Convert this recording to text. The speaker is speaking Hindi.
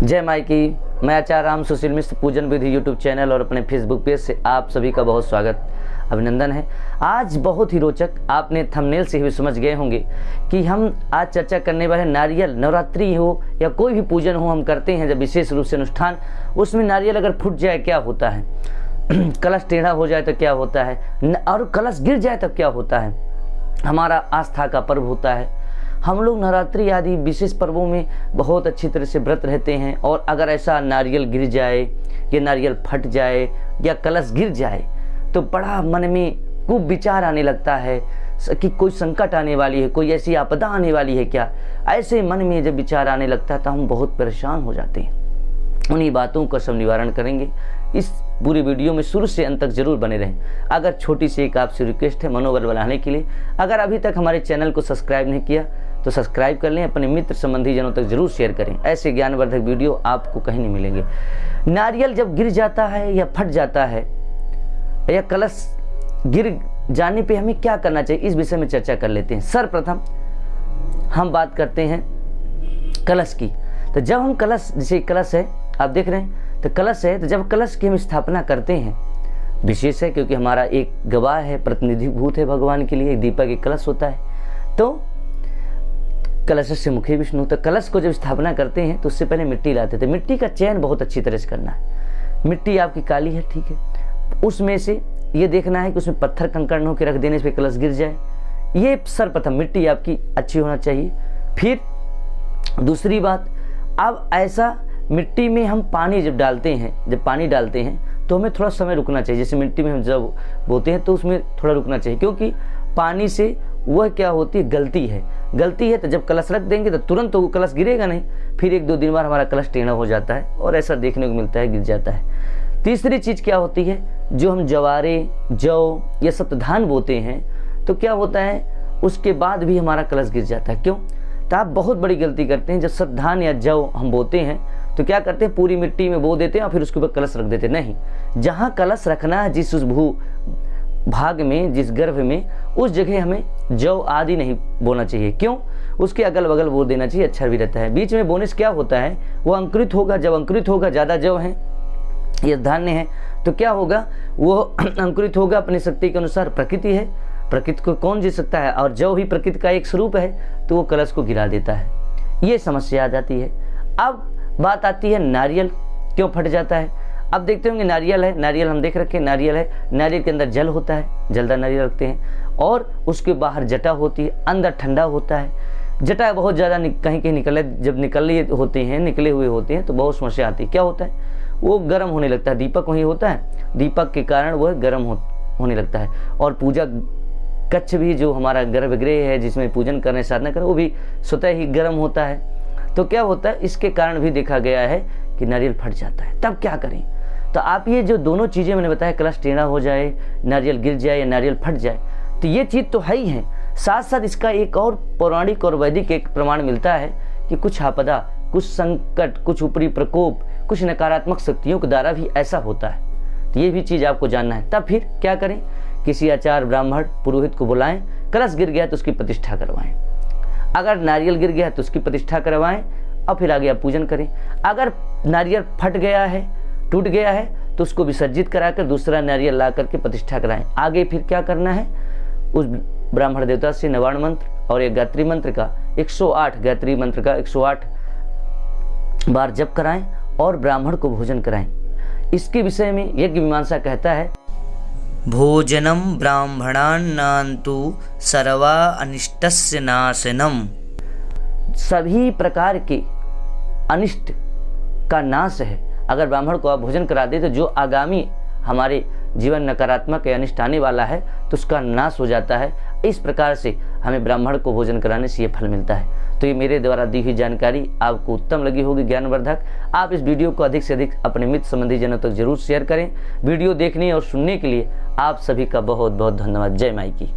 जय माई की। मैं आचार्य राम सुशील मिश्र पूजन विधि यूट्यूब चैनल और अपने फेसबुक पेज से आप सभी का बहुत स्वागत अभिनंदन है। आज बहुत ही रोचक, आपने थंबनेल से ही समझ गए होंगे कि हम आज चर्चा करने वाले नारियल, नवरात्रि हो या कोई भी पूजन हो हम करते हैं जब विशेष रूप से अनुष्ठान, उसमें नारियल अगर फूट जाए क्या होता है, कलश टेढ़ा हो जाए तो क्या होता है, और कलश गिर जाए तब क्या होता है। हमारा आस्था का पर्व होता है। हम लोग नवरात्रि आदि विशेष पर्वों में बहुत अच्छी तरह से व्रत रहते हैं, और अगर ऐसा नारियल गिर जाए या नारियल फट जाए या कलश गिर जाए तो बड़ा मन में खूब विचार आने लगता है कि कोई संकट आने वाली है, कोई ऐसी आपदा आने वाली है क्या। ऐसे मन में जब विचार आने लगता है तो हम बहुत परेशान हो जाते हैं। उन्हीं बातों का सब निवारण करेंगे। इस पूरी वीडियो में शुरू से अंत तक जरूर बने रहें। अगर छोटी सी एक आपसे रिक्वेस्ट है मनोबल बढ़ाने के लिए, अगर अभी तक हमारे चैनल को सब्सक्राइब नहीं किया तो सब्सक्राइब कर लें, अपने मित्र संबंधी जनों तक जरूर शेयर करें। ऐसे ज्ञानवर्धक वीडियो आपको कहीं नहीं मिलेंगे। नारियल जब गिर जाता है या फट जाता है या कलश गिर जाने पे हमें क्या करना चाहिए, इस विषय में चर्चा कर लेते हैं। सर्वप्रथम हम बात करते हैं कलश की। तो जब हम कलश, जैसे कलश है आप देख रहे हैं, तो कलश है, तो जब कलश की हम स्थापना करते हैं, विशेष है क्योंकि हमारा एक गवाह है, प्रतिनिधिभूत है भगवान के लिए, एक दीपक एक कलश होता है। तो कलश से मुखे विष्णु। तो कलश को जब स्थापना करते हैं तो उससे पहले मिट्टी लाते थे। मिट्टी का चयन बहुत अच्छी तरह से करना है। मिट्टी आपकी काली है, ठीक है, उसमें से ये देखना है कि उसमें पत्थर कंकड़ न होकर रख देने से कलश गिर जाए। ये सर्वप्रथम मिट्टी आपकी अच्छी होना चाहिए। फिर दूसरी बात, अब ऐसा मिट्टी में हम पानी जब डालते हैं, जब पानी डालते हैं तो हमें थोड़ा समय रुकना चाहिए। जैसे मिट्टी में हम जब बोते हैं तो उसमें थोड़ा रुकना चाहिए, क्योंकि पानी से वह क्या होती है, गलती है। तो जब कलश रख देंगे तो तुरंत तो वो कलश गिरेगा नहीं, फिर एक दो दिन बाद हमारा कलश टेढ़ा हो जाता है और ऐसा देखने को मिलता है, गिर जाता है। तीसरी चीज़ क्या होती है, जो हम जवारे, जौ या सप्तधान बोते हैं तो क्या होता है, उसके बाद भी हमारा कलश गिर जाता है। क्यों? तो आप बहुत बड़ी गलती करते हैं। जब सप्तधान या जौ हम बोते हैं तो क्या करते हैं, पूरी मिट्टी में बो देते हैं और फिर उसके ऊपर कलश रख देते हैं। नहीं, जहाँ कलश रखना है, जिस उस भू भाग में, जिस गर्भ में, उस जगह हमें जौ आदि नहीं बोना चाहिए। क्यों? उसके अगल बगल बो देना चाहिए, अच्छा भी रहता है। बीच में बोने से क्या होता है, वो अंकुरित होगा। जब अंकुरित होगा, ज़्यादा जौ है या धान्य है तो क्या होगा, वो अंकुरित होगा अपनी शक्ति के अनुसार। प्रकृति है, प्रकृति को कौन जीत सकता है, और जौ भी प्रकृति का एक स्वरूप है, तो वो कलश को गिरा देता है। ये समस्या आ जाती है। अब बात आती है नारियल क्यों फट जाता है। अब देखते होंगे नारियल है, नारियल हम देख रखे, नारियल है, नारियल के अंदर जल होता है, जलदार नारियल रखते हैं, और उसके बाहर जटा होती है, अंदर ठंडा होता है। जटा बहुत ज़्यादा कहीं कहीं निकले, जब निकले होते हैं, निकले हुए होते हैं तो बहुत समस्या आती है। क्या होता है, वो गर्म होने लगता है। दीपक वहीं होता है, दीपक के कारण वह गर्म होने लगता है। और पूजा कक्ष भी, जो हमारा गर्भगृह है जिसमें पूजन करने साधना करें, वो भी स्वतः ही गर्म होता है। तो क्या होता है, इसके कारण भी देखा गया है कि नारियल फट जाता है। तब क्या करें? तो आप ये जो दोनों चीज़ें मैंने बताया, कलश टेढ़ा हो जाए, नारियल गिर जाए या नारियल फट जाए, तो ये चीज़ तो है ही है। साथ साथ इसका एक और पौराणिक और वैदिक एक प्रमाण मिलता है कि कुछ आपदा, कुछ संकट, कुछ ऊपरी प्रकोप, कुछ नकारात्मक शक्तियों के द्वारा भी ऐसा होता है। तो ये भी चीज़ आपको जानना है। तब फिर क्या करें, किसी आचार्य, ब्राह्मण, पुरोहित को बुलाएं। कलश गिर गया तो उसकी प्रतिष्ठा करवाएं, अगर नारियल गिर गया तो उसकी प्रतिष्ठा करवाएं, और फिर आगे आप पूजन करें। अगर नारियल फट गया है, टूट गया है, तो उसको विसर्जित कराकर दूसरा नारियल ला करके प्रतिष्ठा कराएं। आगे फिर क्या करना है, उस ब्राह्मण देवता से नवाण मंत्र और एक गायत्री मंत्र का 108, गायत्री मंत्र का 108 बार जप कराएं और ब्राह्मण को भोजन कराएं। इसके विषय में यज्ञ मीमांसा कहता है, भोजनम ब्राह्मणान्नान्तु सर्वा अनिष्टस्य नाशनम। सभी प्रकार के अनिष्ट का नाश है। अगर ब्राह्मण को आप भोजन करा दे तो जो आगामी हमारे जीवन नकारात्मक या अनिष्ट आने वाला है तो उसका नाश हो जाता है। इस प्रकार से हमें ब्राह्मण को भोजन कराने से ये फल मिलता है। तो ये मेरे द्वारा दी हुई जानकारी आपको उत्तम लगी होगी, ज्ञानवर्धक। आप इस वीडियो को अधिक से अधिक अपने मित्र संबंधी जनों तक जरूर शेयर करें। वीडियो देखने और सुनने के लिए आप सभी का बहुत बहुत धन्यवाद। जय माई की।